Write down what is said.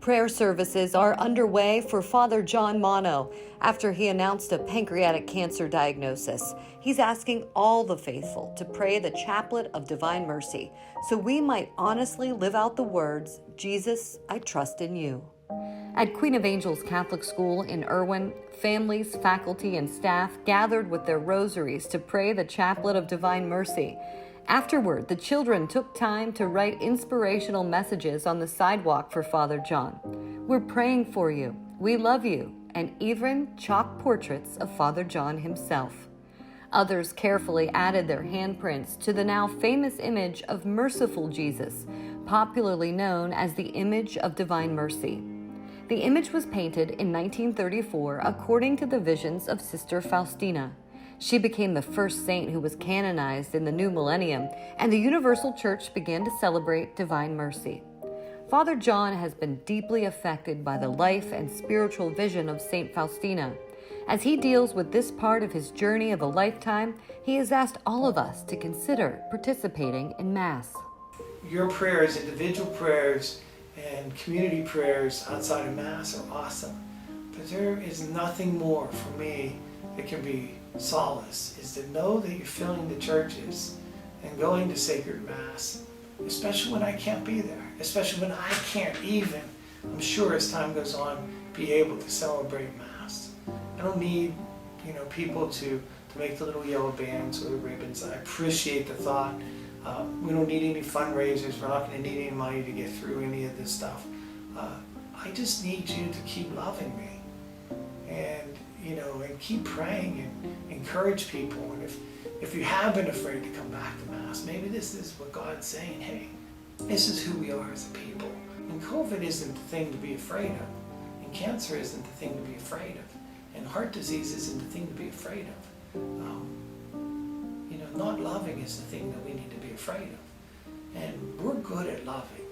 Prayer services are underway for Father John Mono after he announced a pancreatic cancer diagnosis. He's asking all the faithful to pray the Chaplet of Divine Mercy so we might honestly live out the words, Jesus, I trust in you. At Queen of Angels Catholic School in Irwin, families, faculty, and staff gathered with their rosaries to pray the Chaplet of Divine Mercy. Afterward, the children took time to write inspirational messages on the sidewalk for Father John. We're praying for you, we love you, and even chalk portraits of Father John himself. Others carefully added their handprints to the now famous image of Merciful Jesus, popularly known as the Image of Divine Mercy. The image was painted in 1934 according to the visions of Sister Faustina. She became the first saint who was canonized in the new millennium, and the Universal Church began to celebrate Divine Mercy. Father John has been deeply affected by the life and spiritual vision of Saint Faustina. As he deals with this part of his journey of a lifetime, he has asked all of us to consider participating in Mass. Your prayers, individual prayers, and community prayers outside of Mass are awesome. But there is nothing more for me that can be solace, is to know that you're filling the churches and going to sacred Mass, especially when I can't be there, especially when I can't even, I'm sure as time goes on, be able to celebrate Mass. I don't need, people to make the little yellow bands or the ribbons. I appreciate the thought. We don't need any fundraisers. We're not going to need any money to get through any of this stuff. I just need you to keep loving me and keep praying and encourage people. And if you have been afraid to come back to Mass, maybe this is what God's saying, hey, this is who we are as a people. And COVID isn't the thing to be afraid of. And cancer isn't the thing to be afraid of. And heart disease isn't the thing to be afraid of. Not loving is the thing that we need to be afraid of. And we're good at loving.